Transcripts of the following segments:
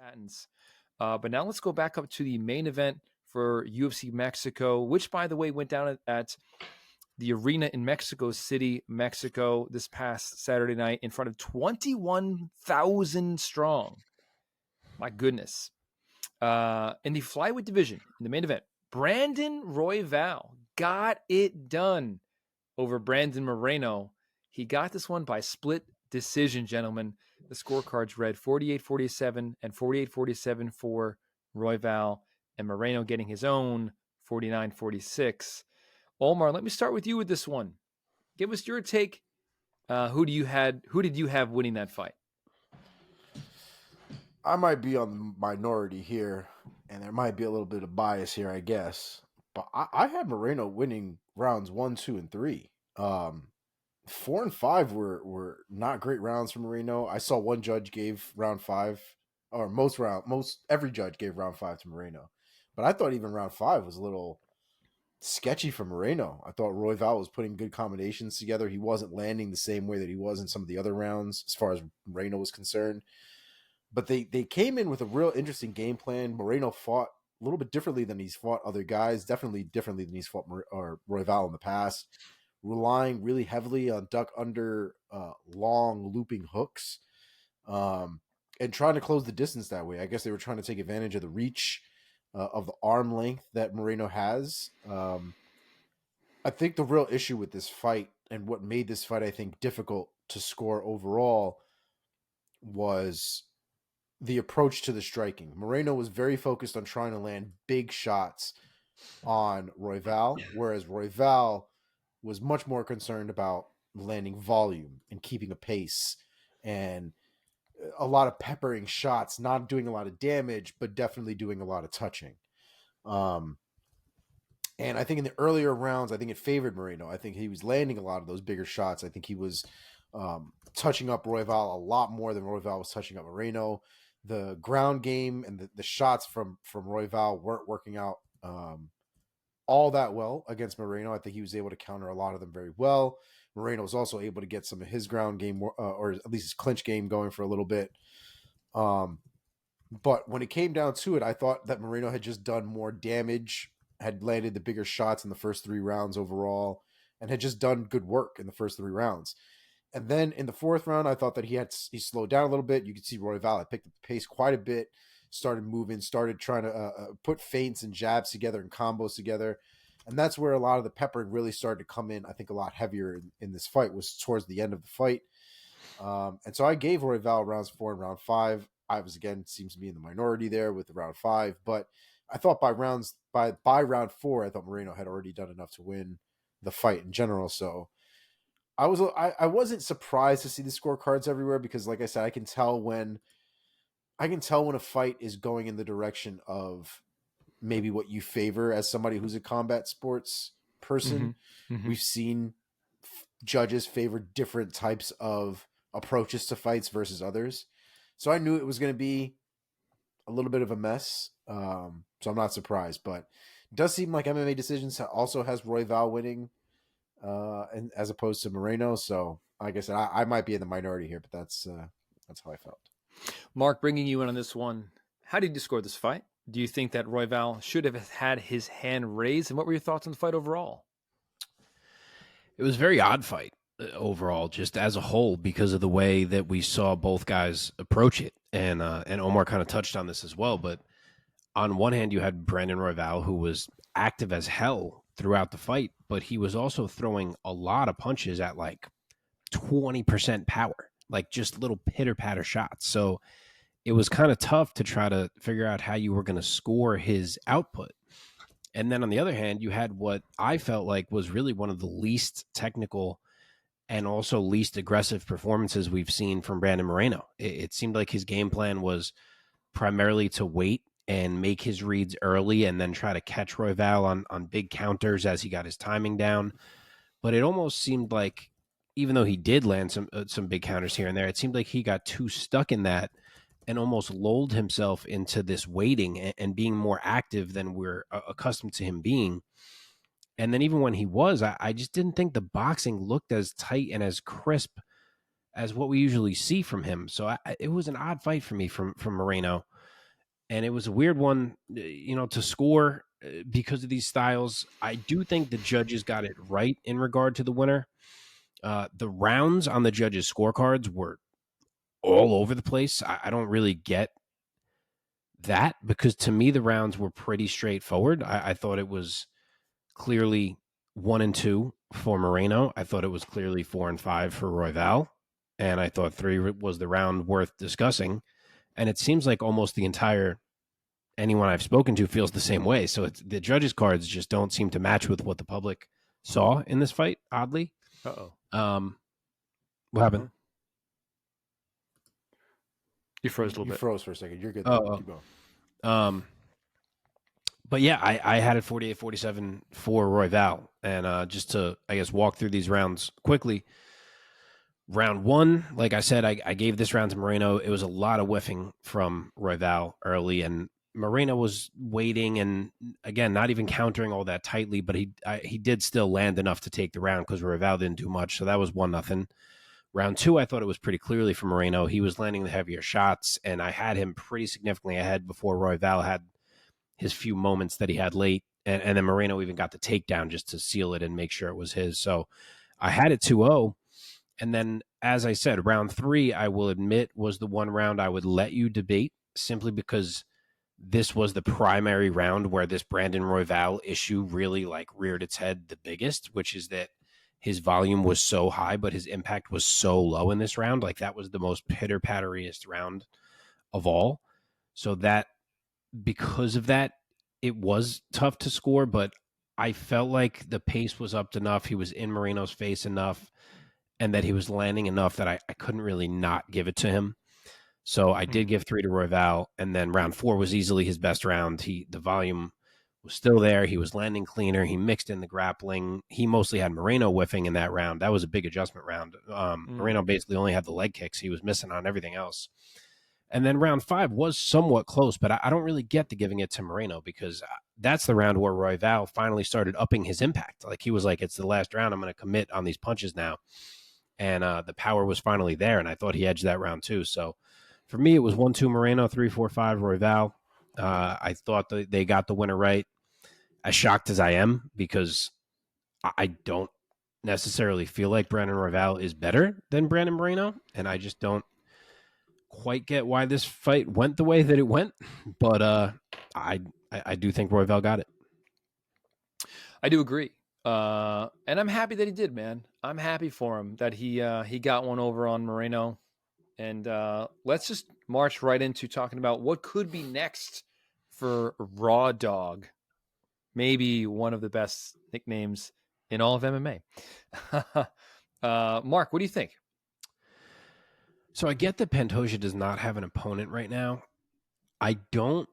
combatants. But now let's go back up to the main event for UFC Mexico, which, by the way, went down at the arena in Mexico City, Mexico, this past Saturday night in front of 21,000 strong. My goodness. In the flyweight division, in the main event, Brandon Royval got it done over Brandon Moreno. He got this one by split decision, gentlemen. The scorecards read 48-47 and 48-47 for Royval, and Moreno getting his own 49-46. Omar, let me start with you with this one. Give us your take. Who did you have winning that fight? I might be on the minority here, and there might be a little bit of bias here, I guess. But I had Moreno winning rounds 1, 2, and 3. 4 and 5 were not great rounds for Moreno. I saw one judge gave round 5, or every judge gave round 5 to Moreno. But I thought even round 5 was a little sketchy for Moreno. I thought Royval was putting good combinations together. He wasn't landing the same way that he was in some of the other rounds as far as Moreno was concerned. But they came in with a real interesting game plan. Moreno fought a little bit differently than he's fought other guys, definitely differently than he's fought Royval in the past, relying really heavily on duck under long looping hooks and trying to close the distance that way. I guess they were trying to take advantage of the reach of the arm length that Moreno has. I think the real issue with this fight and what made this fight, I think, difficult to score overall was the approach to the striking. Moreno was very focused on trying to land big shots on Royval, whereas Royval was much more concerned about landing volume and keeping a pace and a lot of peppering shots, not doing a lot of damage, but definitely doing a lot of touching. And I think in the earlier rounds, I think it favored Moreno. I think he was landing a lot of those bigger shots. I think he was touching up Royval a lot more than Royval was touching up Moreno. The ground game and the shots from Royval weren't working out all that well against Moreno. I think he was able to counter a lot of them very well. Moreno was also able to get some of his ground game, or at least his clinch game, going for a little bit. But when it came down to it, I thought that Moreno had just done more damage, had landed the bigger shots in the first 3 rounds overall, and had just done good work in the first 3 rounds. And then in the 4th round, I thought that he slowed down a little bit. You could see Royval had picked up the pace quite a bit, started moving, started trying to put feints and jabs together and combos together. And that's where a lot of the peppering really started to come in, I think, a lot heavier in this fight, was towards the end of the fight. And so I gave Royval rounds 4 and round 5. I was, again, seems to be in the minority there with the round 5. But I thought by round 4, I thought Moreno had already done enough to win the fight in general. So I wasn't surprised to see the scorecards everywhere, because, like I said, I can tell when a fight is going in the direction of maybe what you favor as somebody who's a combat sports person. Mm-hmm. Mm-hmm. We've seen judges favor different types of approaches to fights versus others. So I knew it was going to be a little bit of a mess. So I'm not surprised, but it does seem like MMA Decisions also has Royval winning, and as opposed to Moreno. So like I said, I might be in the minority here, but that's how I felt. Mark, bringing you in on this one, how did you score this fight? Do you think that Royval should have had his hand raised? And what were your thoughts on the fight overall? It was a very odd fight overall, just as a whole, because of the way that we saw both guys approach it. And Omar kind of touched on this as well. But on one hand, you had Brandon Royval, who was active as hell throughout the fight, but he was also throwing a lot of punches at like 20% power, like just little pitter-patter shots. So it was kind of tough to try to figure out how you were going to score his output. And then on the other hand, you had what I felt like was really one of the least technical and also least aggressive performances we've seen from Brandon Moreno. It seemed like his game plan was primarily to wait and make his reads early and then try to catch Royval on big counters as he got his timing down. But it almost seemed like, even though he did land some big counters here and there, it seemed like he got too stuck in that and almost lulled himself into this waiting and being more active than we're accustomed to him being. And then even when he was, I just didn't think the boxing looked as tight and as crisp as what we usually see from him. So it was an odd fight for me from Moreno. and it was a weird one, to score because of these styles. I do think the judges got it right in regard to the winner. The rounds on the judges' scorecards were all over the place. I don't really get that, because to me the rounds were pretty straightforward. I thought it was clearly 1 and 2 for Moreno. I thought it was clearly 4 and 5 for Royval, and I thought 3 was the round worth discussing. And it seems like almost the entire anyone I've spoken to feels the same way. So the judges' cards just don't seem to match with what the public saw in this fight. Oddly, Uh-oh. What happened? You froze a little You bit. froze for a second. You're good. Oh. Keep going. But yeah, I had it 48-47 for Royval. And just to, I guess, walk through these rounds quickly. Round 1, like I said, I gave this round to Moreno. It was a lot of whiffing from Royval early, and Moreno was waiting and, again, not even countering all that tightly, but he did still land enough to take the round because Royval didn't do much, so that was 1-0. Round 2, I thought it was pretty clearly for Moreno. He was landing the heavier shots, and I had him pretty significantly ahead before Royval had his few moments that he had late, and then Moreno even got the takedown just to seal it and make sure it was his. So I had it 2-0. And then, as I said, round 3, I will admit, was the one round I would let you debate, simply because this was the primary round where this Brandon Royval issue really reared its head the biggest, which is that his volume was so high, but his impact was so low in this round. That was the most pitter-patteriest round of all. So that, because of that, it was tough to score, but I felt like the pace was up enough. He was in Moreno's face enough, and that he was landing enough that I couldn't really not give it to him. So I did give 3 to Royval, and then round 4 was easily his best round. The volume was still there. He was landing cleaner. He mixed in the grappling. He mostly had Moreno whiffing in that round. That was a big adjustment round. Moreno basically only had the leg kicks. He was missing on everything else. And then round 5 was somewhat close, but I don't really get to giving it to Moreno, because that's the round where Royval finally started upping his impact. He was like, it's the last round. I'm going to commit on these punches now. And the power was finally there, and I thought he edged that round too. So for me, it was 1-2 Moreno, 3-4-5 Royval. I thought that they got the winner right. As shocked as I am, because I don't necessarily feel like Brandon Royval is better than Brandon Moreno, and I just don't quite get why this fight went the way that it went. But I do think Royval got it. I do agree. And I'm happy that he did, man. I'm happy for him that he got one over on Moreno. And let's just march right into talking about what could be next for Raw Dog. Maybe one of the best nicknames in all of MMA. Mark, what do you think? So I get that Pantoja does not have an opponent right now. I don't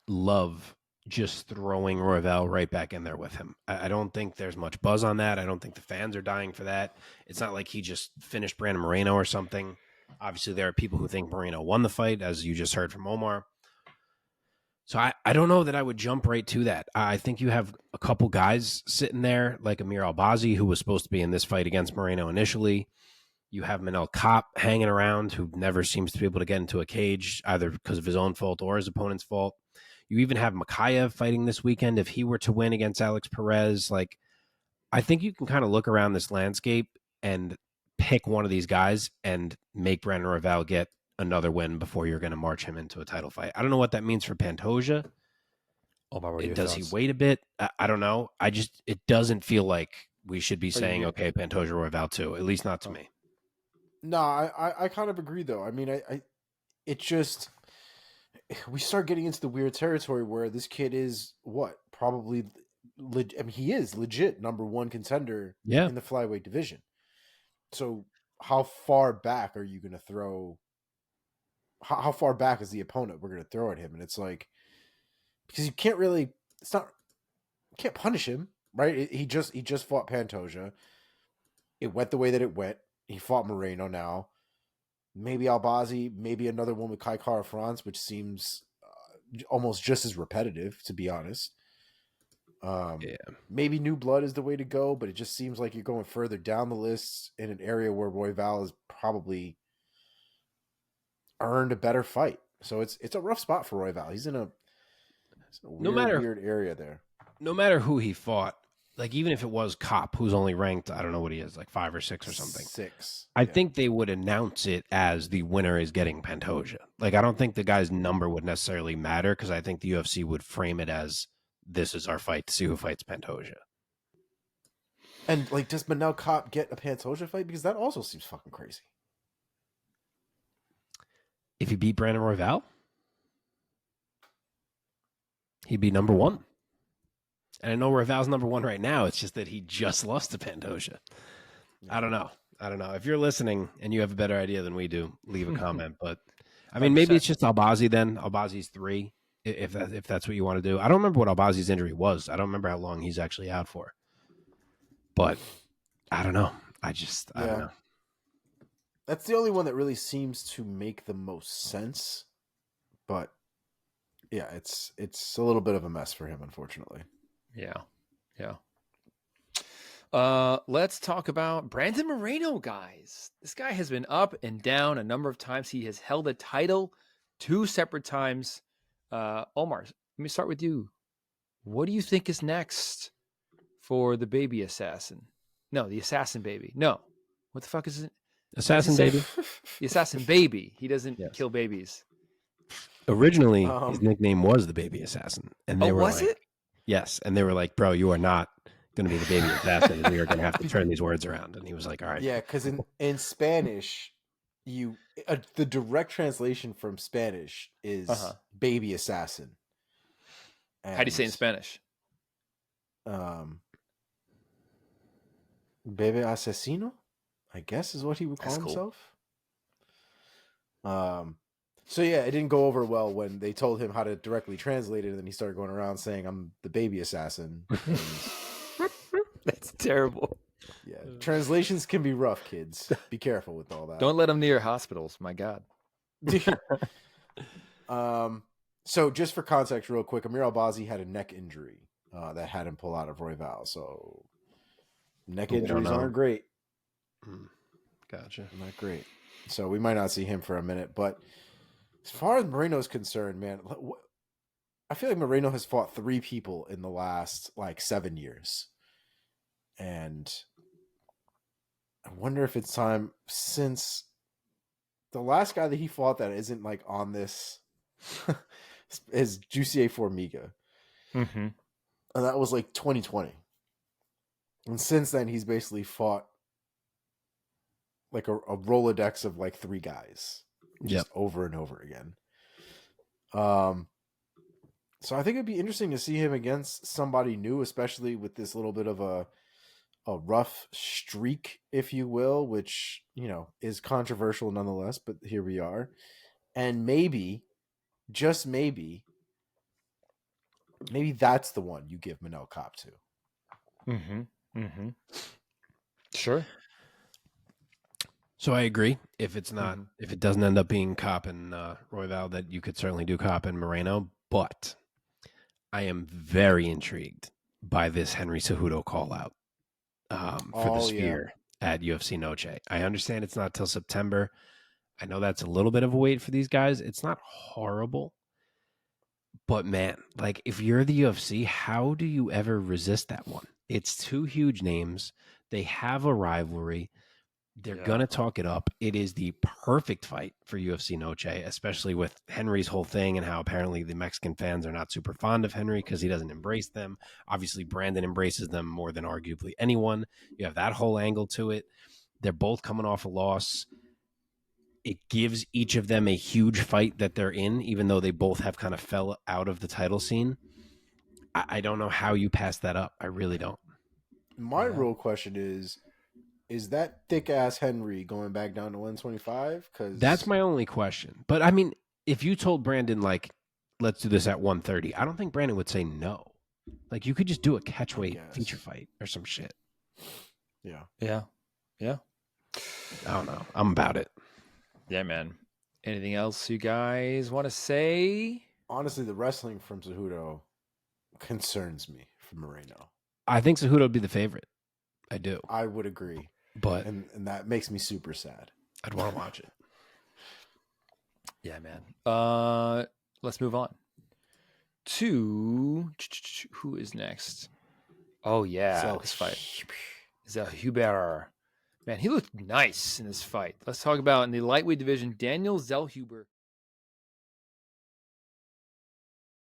love just throwing Royval right back in there with him. I don't think there's much buzz on that. I don't think the fans are dying for that. It's not like he just finished Brandon Moreno or something. Obviously, there are people who think Moreno won the fight, as you just heard from Omar. So I don't know that I would jump right to that. I think you have a couple guys sitting there, like Amir Albazi, who was supposed to be in this fight against Moreno initially. You have Manel Kopp hanging around, who never seems to be able to get into a cage, either because of his own fault or his opponent's fault. You even have Makayev fighting this weekend. If he were to win against Alex Perez, I think you can kind of look around this landscape and pick one of these guys and make Brandon Royval get another win before you're going to march him into a title fight. I don't know what that means for Pantoja. Does he wait a bit? I don't know. It doesn't feel like we should be saying, okay, Pantoja Royval too, at least not to me. No, I kind of agree though. I mean, it just, we start getting into the weird territory where this kid is probably, he is legit number 1 contender in the flyweight division. So how far back are you going to throw? How far back is the opponent we're going to throw at him? And it's because you can't really, can't punish him, right? He just fought Pantoja. It went the way that it went. He fought Moreno now. Maybe Albazi, maybe another one with Kai Kara France, which seems almost just as repetitive, to be honest. Maybe New Blood is the way to go, but it just seems like you're going further down the list in an area where Royval has probably earned a better fight. So it's a rough spot for Royval. He's in a No matter weird area there. no matter who he fought, like even if it was Cop, who's only ranked, I don't know what he is, like 5 or 6 or something. 6. I Yeah. think they would announce it as the winner is getting Pantoja. Like I don't think the guy's number would necessarily matter because I think the UFC would frame it as this is our fight to see who fights Pantoja. And like, does Manel Cop get a Pantoja fight? Because that also seems fucking crazy. If he beat Brandon Royval, he'd be number 1. And I know Royval's number 1 right now. It's just that he just lost to Pantoja. I don't know. If you're listening and you have a better idea than we do, leave a comment. But I mean, maybe it's just Albazi then. Albazi's 3, if that's what you want to do. I don't remember what Albazi's injury was. I don't remember how long he's actually out for. But I don't know. I don't know. That's the only one that really seems to make the most sense. But yeah, it's a little bit of a mess for him, unfortunately. Yeah. Let's talk about Brandon Moreno, guys. This guy has been up and down a number of times. He has held a title 2 separate times. Omar, let me start with you. What do you think is next for the baby assassin? No, the assassin baby. No. What the fuck is it? Assassin baby. The assassin baby. He doesn't kill babies. Originally, his nickname was the baby assassin. And they were was like, it? Yes. And they were like, bro, you are not going to be the baby assassin. We are going to have to turn these words around. And he was like, all right. Yeah, because in Spanish, the direct translation from Spanish is baby assassin. And, how do you say in Spanish? Bebe asesino, I guess is what he would call himself. So yeah, it didn't go over well when they told him how to directly translate it, and then he started going around saying, "I'm the baby assassin." That's terrible. Yeah, translations can be rough, kids. Be careful with all that. Don't let them near hospitals. My God. So just for context, real quick, Amir Albazi had a neck injury that had him pull out of Royval. So neck injuries aren't great. Gotcha. Not great. So we might not see him for a minute, but as far as Moreno is concerned, man, I feel like Moreno has fought 3 people in the last 7 years. And I wonder if it's time, since the last guy that he fought that isn't on this is Jussier Formiga. Mm-hmm. And that was 2020. And since then, he's basically fought a Rolodex of 3 guys. Just over and over again. So I think it'd be interesting to see him against somebody new, especially with this little bit of a rough streak, if you will, which, is controversial nonetheless, but here we are. And maybe, just maybe that's the one you give Manel Cop to. Mm-hmm. Mm-hmm. Sure. So I agree. If it's not, if it doesn't end up being Cop and Royval, that you could certainly do Cop and Moreno. But I am very intrigued by this Henry Cejudo call out for the Sphere at UFC Noche. I understand it's not till September. I know that's a little bit of a wait for these guys. It's not horrible. But man, if you're the UFC, how do you ever resist that one? It's 2 huge names. They have a rivalry. They're going to talk it up. It is the perfect fight for UFC Noche, especially with Henry's whole thing and how apparently the Mexican fans are not super fond of Henry because he doesn't embrace them. Obviously, Brandon embraces them more than arguably anyone. You have that whole angle to it. They're both coming off a loss. It gives each of them a huge fight that they're in, even though they both have kind of fell out of the title scene. I don't know how you pass that up. I really don't. My real question is that thick ass Henry going back down to 125? Because that's my only question. But I mean, if you told Brandon let's do this at 130, I don't think Brandon would say no. You could just do a catchweight feature fight or some shit. Yeah. I don't know. I'm about it. Yeah, man. Anything else you guys want to say? Honestly, the wrestling from Cejudo concerns me from Moreno. I think Cejudo would be the favorite. I do. I would agree. But and that makes me super sad. I'd want to watch it. Yeah, man. Let's move on to who is next. Oh yeah, this fight. Zellhuber. Man, he looked nice in this fight. Let's talk about in the lightweight division, Daniel Zellhuber